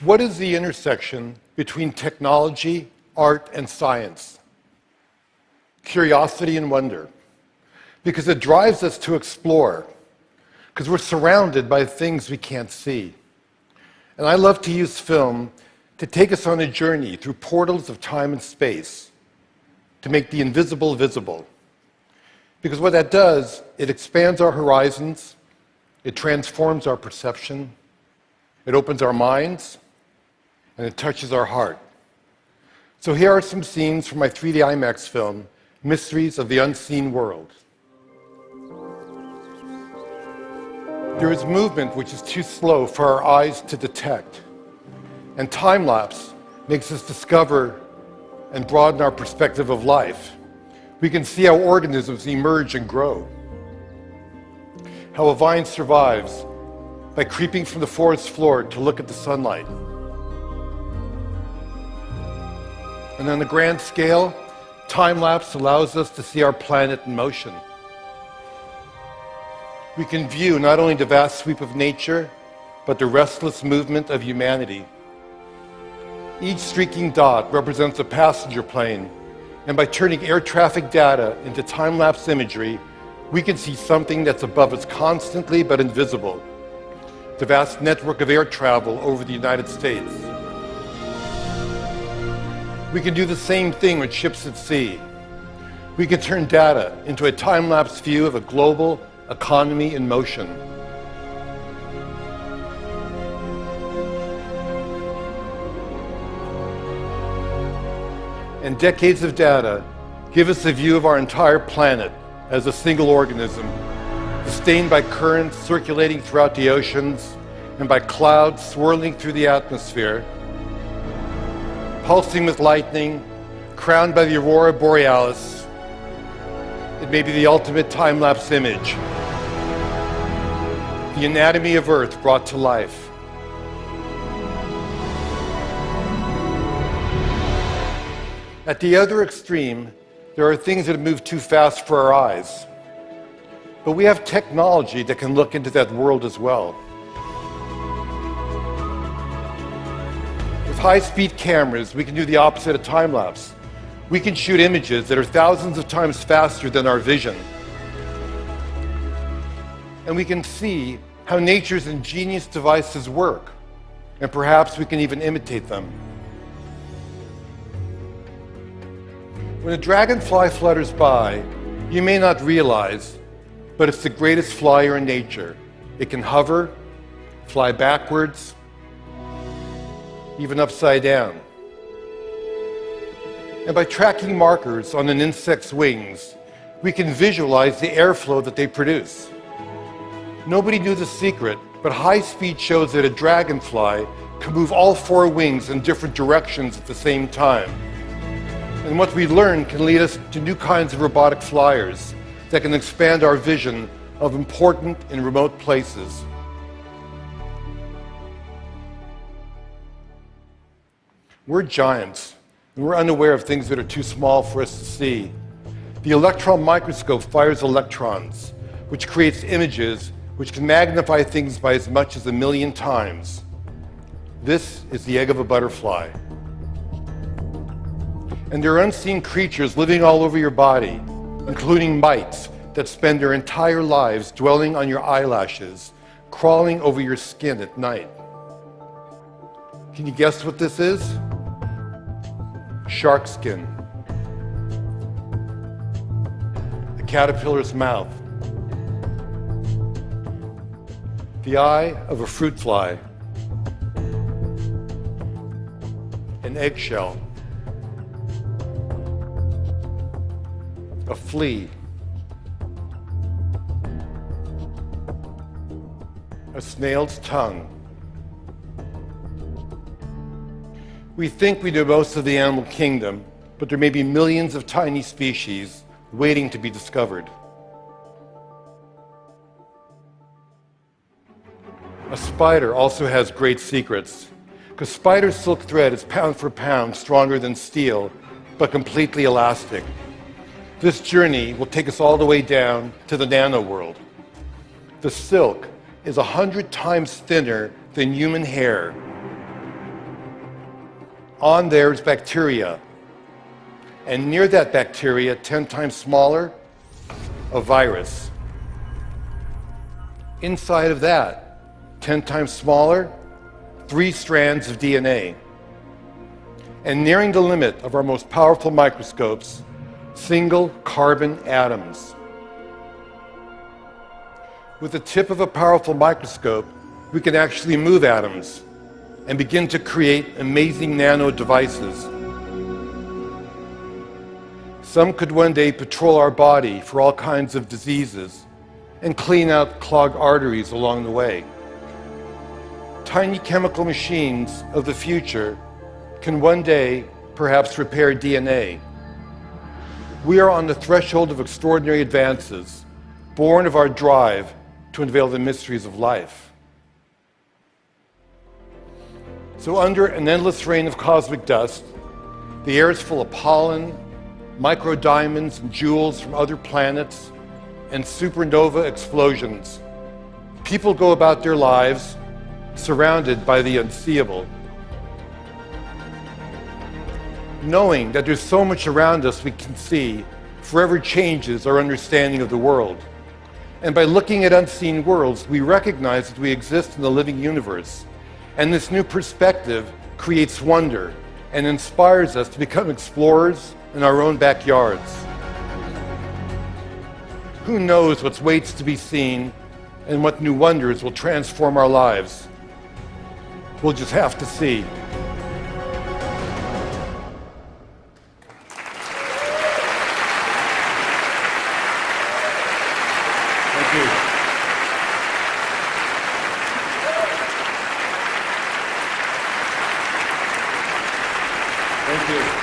what is the intersection between technology, art, and science? Curiosity and wonder. Because it drives us to explore. Because we're surrounded by things we can't see. And I love to use film to take us on a journey through portals of time and space, to make the invisible visible. Because what that does, it expands our horizons, it transforms our perception, it opens our minds, and it touches our heart. So here are some scenes from my 3D IMAX film, Mysteries of the Unseen World. There is movement which is too slow for our eyes to detect. And time-lapse makes us discover and broaden our perspective of life. We can see how organisms emerge and grow. How a vine survives by creeping from the forest floor to look at the sunlight. And on a grand scale, time-lapse allows us to see our planet in motion. We can view not only the vast sweep of nature, but the restless movement of humanity. Each streaking dot represents a passenger plane, and by turning air traffic data into time-lapse imagery, we can see something that's above us constantly but invisible. The vast network of air travel over the United States. We can do the same thing with ships at sea. We can turn data into a time-lapse view of a global economy in motion. And decades of data give us a view of our entire planet as a single organism, sustained by currents circulating throughout the oceans and by clouds swirling through the atmosphere, pulsing with lightning, crowned by the aurora borealis. It may be the ultimate time-lapse image, the anatomy of Earth brought to life. At the other extreme, there are things that move too fast for our eyes. But we have technology that can look into that world as well. With high-speed cameras, we can do the opposite of time-lapse. We can shoot images that are thousands of times faster than our vision. And we can see how nature's ingenious devices work. And perhaps we can even imitate them. When a dragonfly flutters by, you may not realize, but it's the greatest flyer in nature. It can hover, fly backwards, even upside down. And by tracking markers on an insect's wings, we can visualize the airflow that they produce. Nobody knew the secret, but high speed shows that a dragonfly can move all four wings in different directions at the same time. And what we learn can lead us to new kinds of robotic flyers that can expand our vision of important and remote places. We're giants, and we're unaware of things that are too small for us to see. The electron microscope fires electrons, which creates images which can magnify things by as much as 1,000,000 times. This is the egg of a butterfly. And there are unseen creatures living all over your body, including mites that spend their entire lives dwelling on your eyelashes, crawling over your skin at night. Can you guess what this is? Shark skin. A caterpillar's mouth. The eye of a fruit fly. An eggshell. A flea, a snail's tongue. We think we know most of the animal kingdom, but there may be millions of tiny species waiting to be discovered. A spider also has great secrets, because spider silk thread is pound for pound stronger than steel, but completely elastic. This journey will take us all the way down to the nano world. The silk is 100 times thinner than human hair, On there is bacteria. And near that bacteria, 10 times smaller, a virus. Inside of that, 10 times smaller, 3 strands of DNA. And nearing the limit of our most powerful microscopes, single carbon atoms. With the tip of a powerful microscope, we can actually move atoms and begin to create amazing nano devices. Some could one day patrol our body for all kinds of diseases and clean out clogged arteries along the way. Tiny chemical machines of the future can one day perhaps repair DNA. We are on the threshold of extraordinary advances, born of our drive to unveil the mysteries of life. So under an endless rain of cosmic dust, the air is full of pollen, microdiamonds and jewels from other planets, and supernova explosions. People go about their lives surrounded by the unseeable. Knowing that there's so much around us we can see forever changes our understanding of the world. And by looking at unseen worlds, we recognize that we exist in the living universe. And this new perspective creates wonder and inspires us to become explorers in our own backyards. Who knows what waits to be seen and what new wonders will transform our lives? We'll just have to see. Thank you. Thank you.